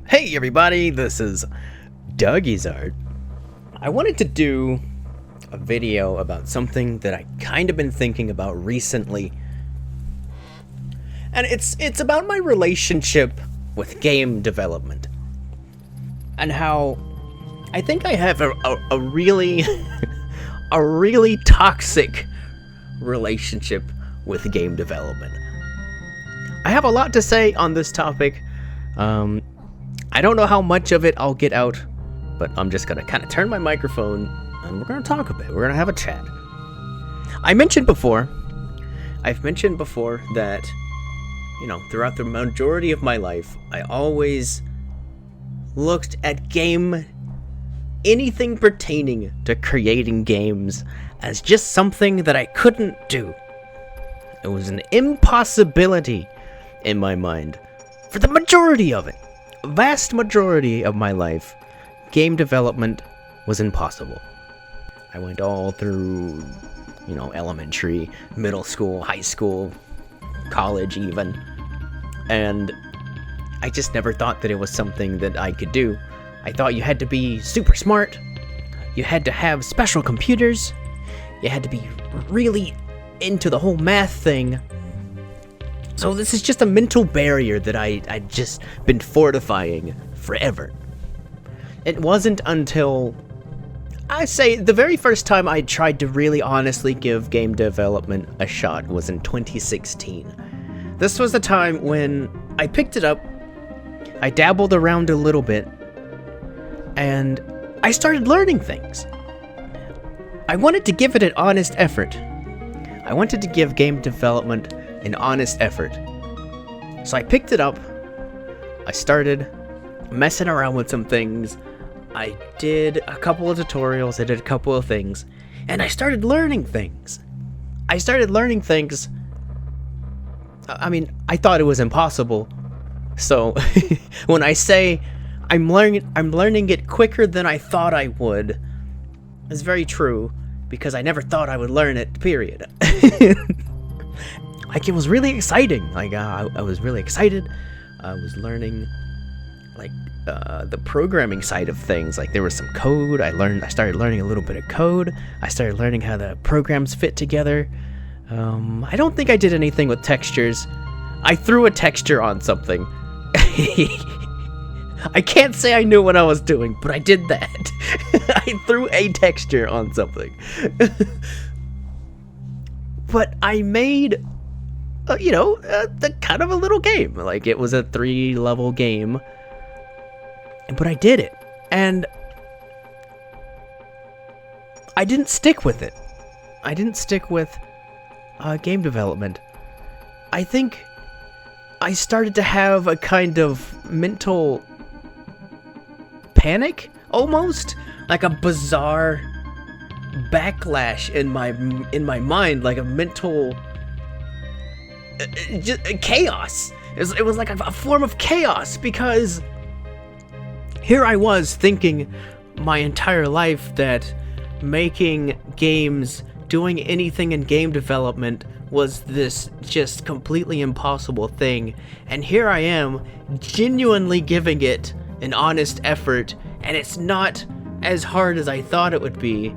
Hey everybody, this is Dougie's Art. I wanted to do a video about something that I kind of been thinking about recently. And it's about my relationship with game development. And how I think I have a really a really toxic relationship with game development. I have a lot to say on this topic. I don't know how much of it I'll get out, but I'm just gonna kind of turn my microphone and we're gonna talk a bit. We're gonna have a chat. I've mentioned before that, throughout the majority of my life, I always looked at anything pertaining to creating games as just something that I couldn't do. It was an impossibility in my mind for the majority of it. Vast majority of my life, game development was impossible. I went all through, elementary, middle school, high school, college even, and I just never thought that it was something that I could do. I thought you had to be super smart, you had to have special computers, you had to be really into the whole math thing. So this is just a mental barrier that I'd just been fortifying forever. It wasn't until, I say, the very first time I tried to really honestly give game development a shot was in 2016. This was the time when I picked it up, I dabbled around a little bit, and I started learning things. I wanted to give it an honest effort. I wanted to give game development an honest effort. So I picked it up, I started messing around with some things, I did a couple of tutorials, I did a couple of things, and I started learning things. I thought it was impossible. So when I say I'm learning it quicker than I thought I would, it's very true, because I never thought I would learn it, period. It was really exciting. I was really excited. I was learning, the programming side of things. There was some code. I started learning a little bit of code. I started learning how the programs fit together. I don't think I did anything with textures. I threw a texture on something. I can't say I knew what I was doing, but I did that. I threw a texture on something. But I made, the kind of a little game. It was a 3-level game. But I did it. And I didn't stick with it. I didn't stick with game development. I think I started to have a kind of mental panic, almost. Like a bizarre backlash in my mind, like a mental chaos. It was like a form of chaos, because here I was thinking my entire life that making games, doing anything in game development was this just completely impossible thing, and here I am genuinely giving it an honest effort, and it's not as hard as I thought it would be.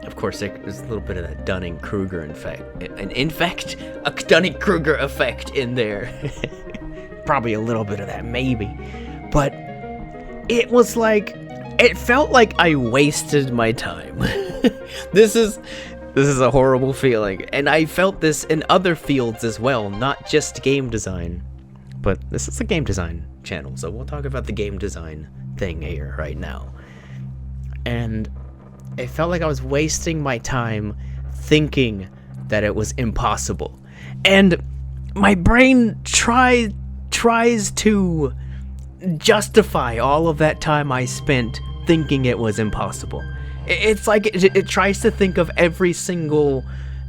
Of course, there's a little bit of that Dunning-Kruger effect. A Dunning-Kruger effect in there. Probably a little bit of that, maybe. But it felt like I wasted my time. This is a horrible feeling. And I felt this in other fields as well, not just game design. But this is a game design channel, so we'll talk about the game design thing here right now. And it felt like I was wasting my time thinking that it was impossible. And my brain tries to justify all of that time I spent thinking it was impossible. It's like it tries to think of every single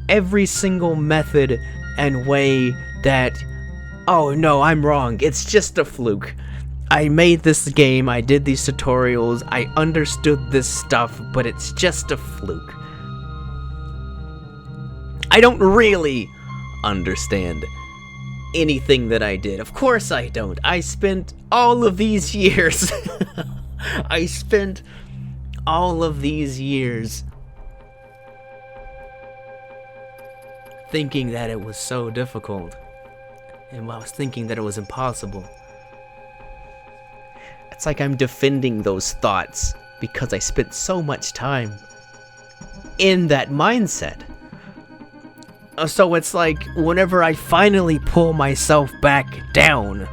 method and way that, oh no, I'm wrong, it's just a fluke. I made this game, I did these tutorials, I understood this stuff, but it's just a fluke. I don't really understand anything that I did. Of course I don't. I spent all of these years I spent all of these years thinking that it was so difficult, and I was thinking that it was impossible. It's like I'm defending those thoughts because I spent so much time in that mindset. So it's like whenever I finally pull myself back down,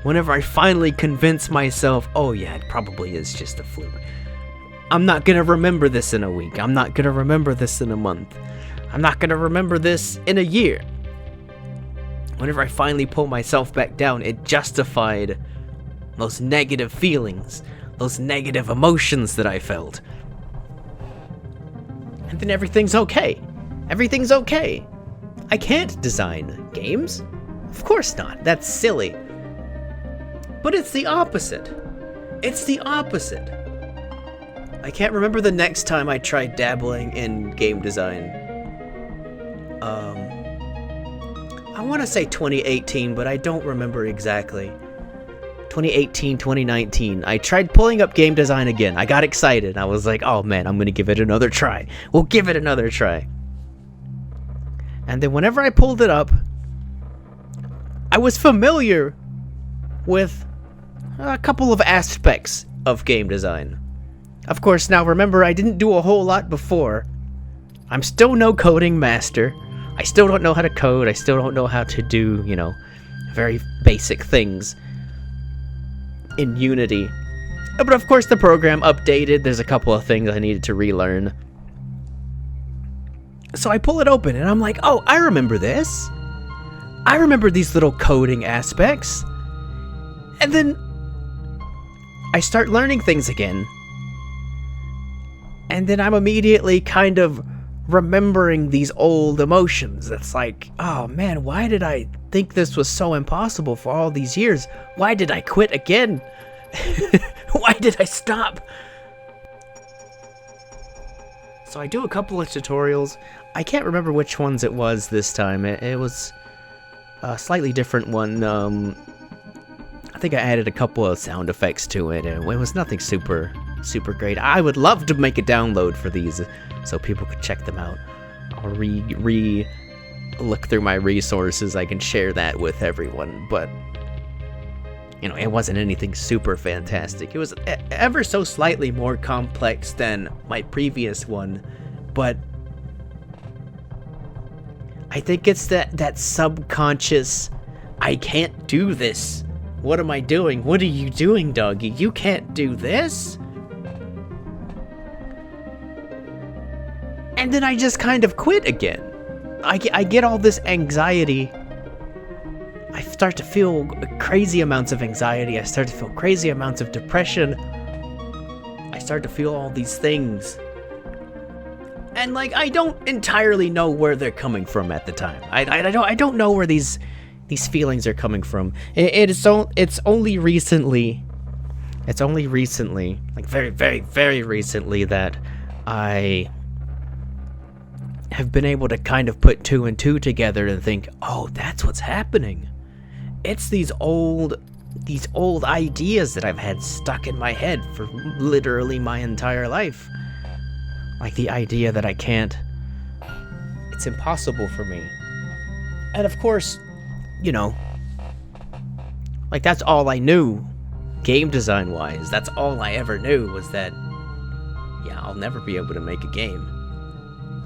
whenever I finally convince myself, oh yeah, it probably is just a fluke. I'm not gonna remember this in a week. I'm not gonna remember this in a month. I'm not gonna remember this in a year. Whenever I finally pull myself back down, it justified those negative feelings, those negative emotions that I felt. And then everything's okay. Everything's okay. I can't design games. Of course not. That's silly. But it's the opposite. It's the opposite. I can't remember the next time I tried dabbling in game design. I want to say 2018, but I don't remember exactly. 2018, 2019. I tried pulling up game design again. I got excited. I was like, oh man, I'm going to give it another try. We'll give it another try. And then whenever I pulled it up, I was familiar with a couple of aspects of game design. Of course, now remember, I didn't do a whole lot before. I'm still no coding master. I still don't know how to code. I still don't know how to do, you know, very basic things in Unity. But of course, the program updated. There's a couple of things I needed to relearn. So I pull it open and I'm like, oh, I remember this. I remember these little coding aspects. And then I start learning things again. And then I'm immediately kind of remembering these old emotions. It's like, oh man, why did I think this was so impossible for all these years? Why did I quit again? Why did I stop? So I do a couple of tutorials. I can't remember which ones it was this time. It was a slightly different one. I think I added a couple of sound effects to it. It was nothing super great. I would love to make a download for these so people could check them out. I'll look through my resources. I can share that with everyone, but you know, it wasn't anything super fantastic. It was ever so slightly more complex than my previous one, but I think it's that subconscious, I can't do this. What am I doing? What are you doing, doggy? You can't do this? And then I just kind of quit again. I get all this anxiety. I start to feel crazy amounts of anxiety. I start to feel crazy amounts of depression. I start to feel all these things. And like, I don't entirely know where they're coming from at the time. I don't know where these feelings are coming from. It's only recently, like very recently, that I have been able to kind of put two and two together and think, oh, that's what's happening. It's these old ideas that I've had stuck in my head for literally my entire life. Like the idea that it's impossible for me. And of course, you know, like that's all I knew game design wise. That's all I ever knew was that, yeah, I'll never be able to make a game.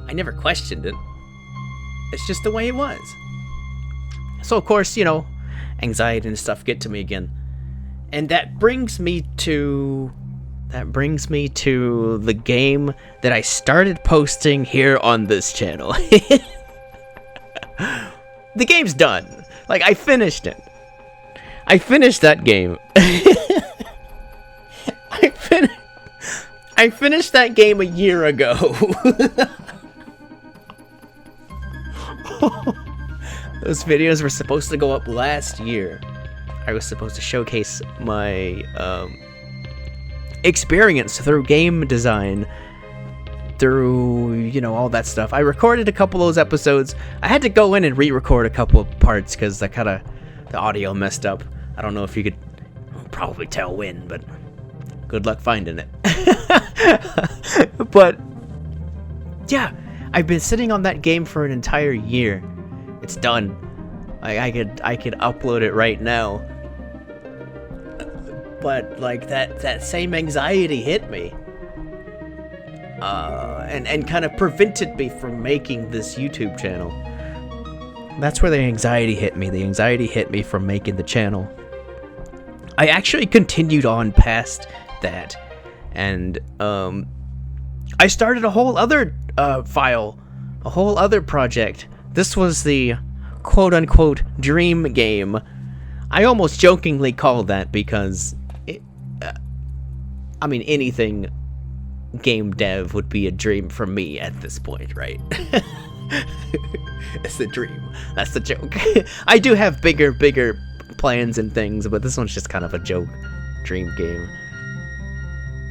I never questioned it. It's just the way it was. So of course, you know, anxiety and stuff get to me again. And that brings me to the game that I started posting here on this channel. The game's done. Like, I finished it. I finished that game. I finished that game a year ago. Those videos were supposed to go up last year. I was supposed to showcase my experience through game design through, all that stuff. I recorded a couple of those episodes. I had to go in and re-record a couple of parts because the audio messed up. I don't know if you could probably tell when, but good luck finding it. But yeah, I've been sitting on that game for an entire year. It's done. I could upload it right now. But like that same anxiety hit me. And kind of prevented me from making this YouTube channel. That's where the anxiety hit me. The anxiety hit me from making the channel. I actually continued on past that, and I started a whole other file, a whole other project. This was the quote-unquote dream game. I almost jokingly called that because, anything game dev would be a dream for me at this point, right? It's a dream. That's the joke. I do have bigger plans and things, but this one's just kind of a joke dream game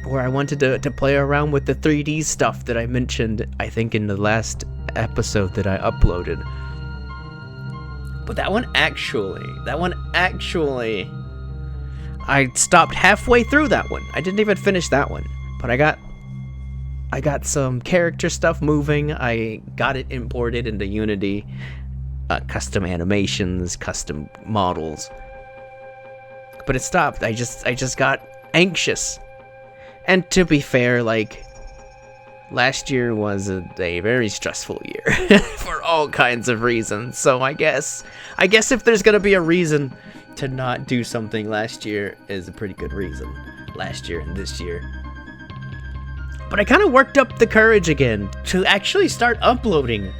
where I wanted to play around with the 3D stuff that I mentioned, I think, in the last episode that I uploaded. But that one actually, I stopped halfway through that one. I didn't even finish that one, but I got some character stuff moving. I got it imported into Unity, custom animations, custom models. But it stopped. I just got anxious. And to be fair, like, last year was a very stressful year for all kinds of reasons. So I guess if there's gonna be a reason to not do something last year, is a pretty good reason. Last year and this year. But I kind of worked up the courage again to actually start uploading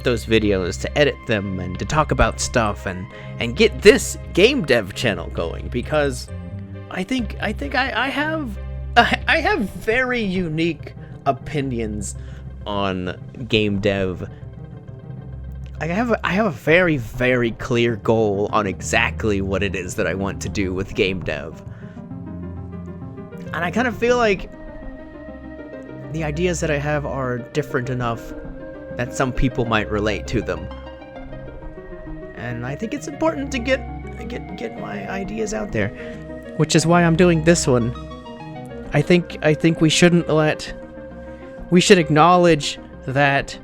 those videos, to edit them and to talk about stuff and get this game dev channel going, because I think I have very unique opinions on game dev. I have a very, very clear goal on exactly what it is that I want to do with game dev. And I kind of feel like the ideas that I have are different enough that some people might relate to them. And I think it's important to get my ideas out there, which is why I'm doing this one. I think we should acknowledge that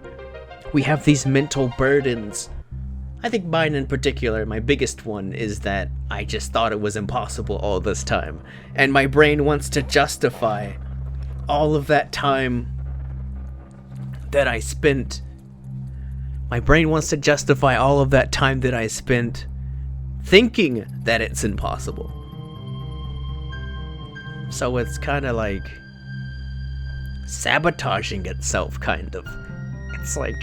we have these mental burdens. I think mine in particular, my biggest one, is that I just thought it was impossible all this time, and my brain wants to justify all of that time that I spent. My brain wants to justify all of that time that I spent thinking that it's impossible. So it's kind of like sabotaging itself, kind of. It's like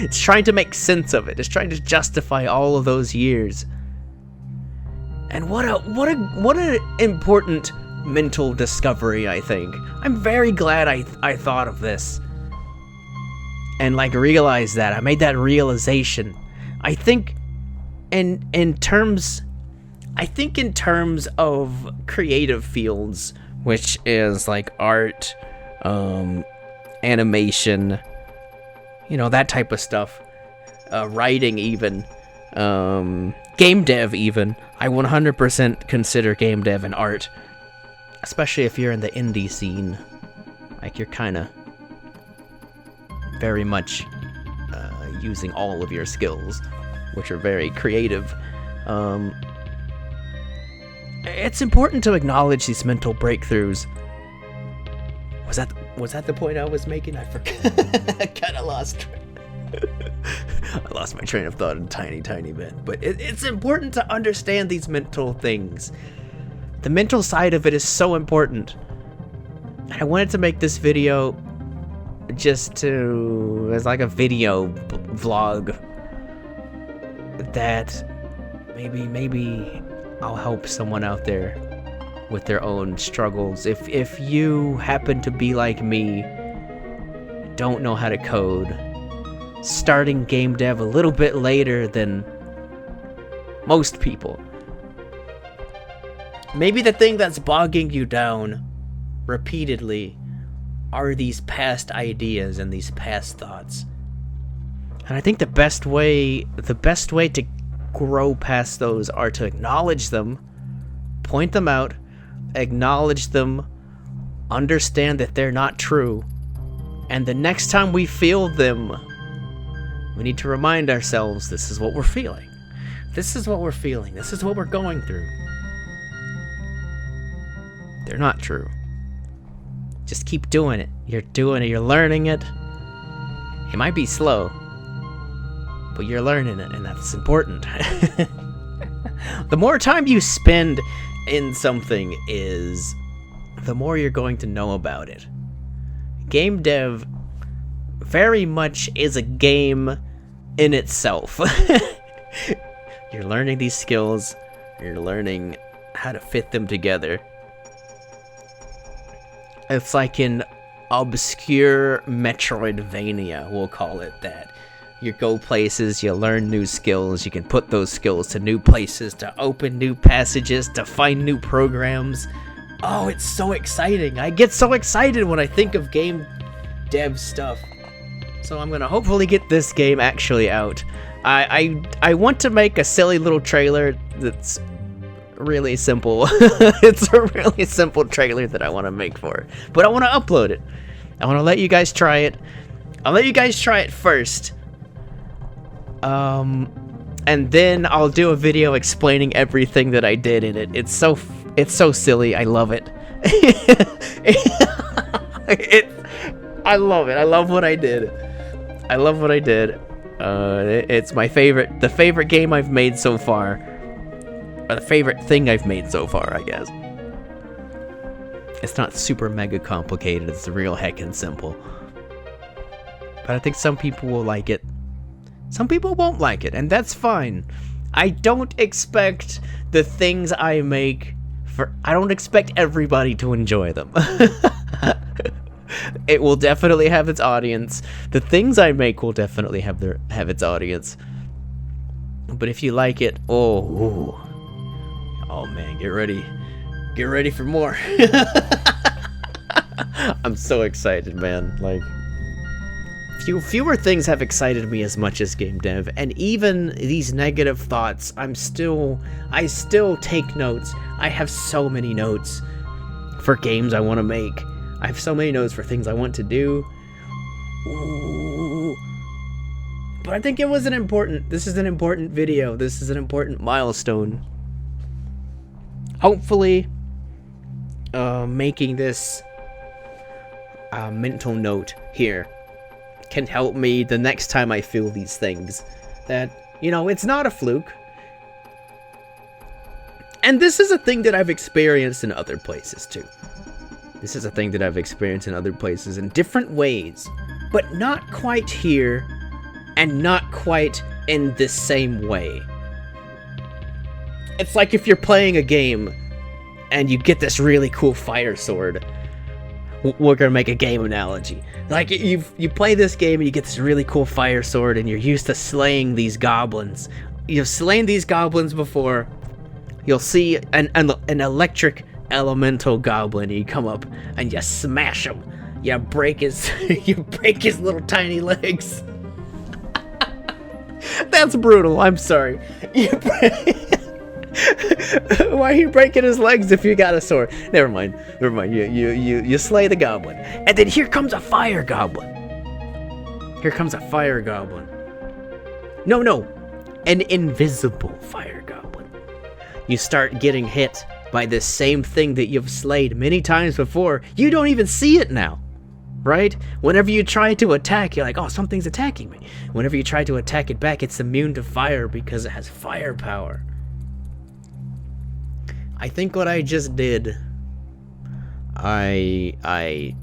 it's trying to make sense of it. It's trying to justify all of those years. And what an important mental discovery, I think. I'm very glad I thought of this and realized that. I made that realization. I think in terms of creative fields, which is like art, animation, that type of stuff, writing even, game dev even, I 100% consider game dev an art. Especially if you're in the indie scene, you're kind of very much using all of your skills, which are very creative. It's important to acknowledge these mental breakthroughs. Was that the point I was making? I forgot. I kind of lost. I lost my train of thought a tiny bit. But it's important to understand these mental things. The mental side of it is so important. I wanted to make this video as like a video vlog that maybe I'll help someone out there with their own struggles. If you happen to be like me, don't know how to code, starting game dev a little bit later than most people, maybe the thing that's bogging you down repeatedly are these past ideas and these past thoughts. And I think the best way to grow past those are to acknowledge them, point them out, acknowledge them, understand that they're not true, and the next time we feel them, we need to remind ourselves this is what we're feeling. This is what we're feeling. This is what we're going through. They're not true. Just keep doing it. You're doing it. You're learning it. It might be slow, but you're learning it, and that's important. The more time you spend in something is the more you're going to know about it. Game dev very much is a game in itself. You're learning these skills, you're learning how to fit them together. It's like an obscure Metroidvania, we'll call it that. You go places, you learn new skills, you can put those skills to new places, to open new passages, to find new programs. Oh, it's so exciting. I get so excited when I think of game dev stuff. So I'm gonna hopefully get this game actually out. I want to make a silly little trailer that's really simple. It's a really simple trailer that I want to make for it. But I want to upload it. I want to let you guys try it. I'll let you guys try it first. And then I'll do a video explaining everything that I did in it. It's so silly. I love it. I love it. I love what I did. I love what I did. It's my favorite, the favorite game I've made so far. Or the favorite thing I've made so far, I guess. It's not super mega complicated. It's real heckin' simple. But I think some people will like it. Some people won't like it, and that's fine. I don't expect the things I make I don't expect everybody to enjoy them. It will definitely have its audience. The things I make will definitely have its audience. But if you like it, oh man, get ready for more. I'm so excited, man. Like, fewer things have excited me as much as game dev, and even these negative thoughts, I still take notes. I have so many notes for games I want to make. I have so many notes for things I want to do. Ooh. But I think this is an important video. This is an important milestone. Hopefully, making this mental note here can help me the next time I feel these things. That, it's not a fluke. And this is a thing that I've experienced in other places too. This is a thing that I've experienced in other places in different ways, but not quite here, and not quite in the same way. It's like if you're playing a game and you get this really cool fire sword. We're gonna make a game analogy. Like, you play this game and you get this really cool fire sword and you're used to slaying these goblins. You've slain these goblins before. You'll see an electric elemental goblin, and you come up and you smash him. You break his little tiny legs. That's brutal. I'm sorry. Why are you breaking his legs if you got a sword? Never mind. You slay the goblin, and then here comes a fire goblin. No, an invisible fire goblin. You start getting hit by this same thing that you've slayed many times before. You don't even see it now, right? Whenever you try to attack, you're like, oh, something's attacking me. Whenever you try to attack it back, it's immune to fire because it has firepower. I think what I just did, I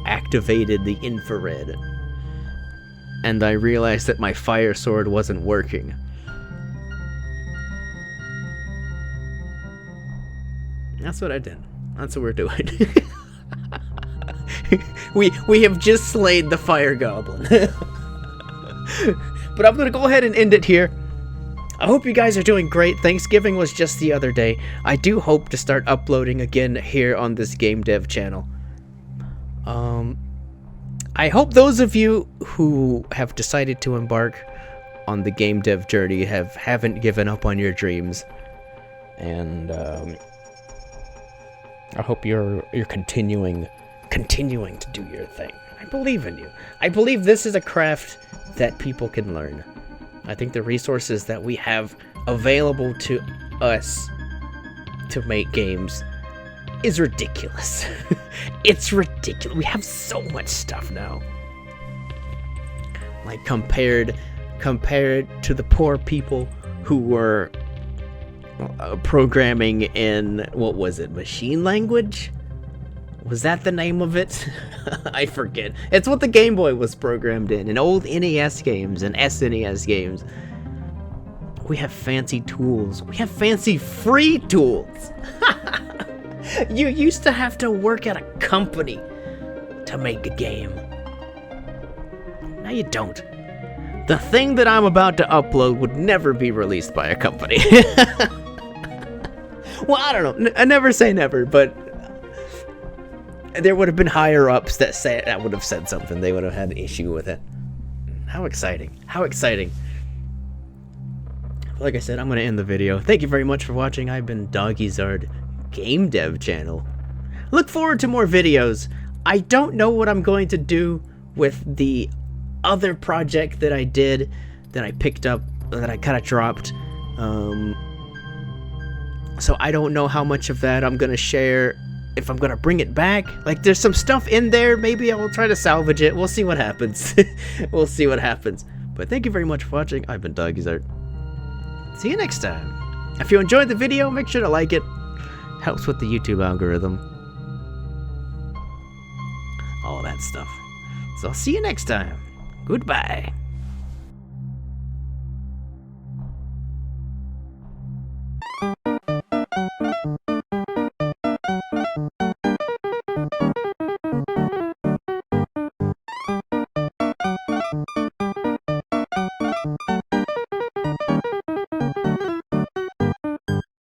activated the infrared, and I realized that my fire sword wasn't working. That's what I did. That's what we're doing. we have just slayed the fire goblin. But I'm gonna go ahead and end it here. I hope you guys are doing great. Thanksgiving was just the other day. I do hope to start uploading again here on this Game Dev channel. I hope those of you who have decided to embark on the game dev journey haven't given up on your dreams, and I hope you're continuing to do your thing. I believe in you. I believe this is a craft that people can learn. I think the resources that we have available to us to make games is ridiculous. It's ridiculous. We have so much stuff now. Like compared to the poor people who were programming in, what was it, machine language? Was that the name of it? I forget. It's what the Game Boy was programmed in old NES games and SNES games. We have fancy tools. We have fancy free tools. You used to have to work at a company to make a game. Now you don't. The thing that I'm about to upload would never be released by a company. Well, I don't know. I never say never, but there would have been higher ups that would have said something. They would have had an issue with it. How exciting. How exciting. Like I said, I'm going to end the video. Thank you very much for watching. I've been Doggyzard Game Dev Channel. Look forward to more videos. I don't know what I'm going to do with the other project that I did, that I picked up, that I kind of dropped. So I don't know how much of that I'm going to share, if I'm going to bring it back. Like, there's some stuff in there. Maybe I will try to salvage it. We'll see what happens. We'll see what happens. But thank you very much for watching. I've been Doggyzard. See you next time. If you enjoyed the video, make sure to like it. Helps with the YouTube algorithm. All that stuff. So I'll see you next time. Goodbye.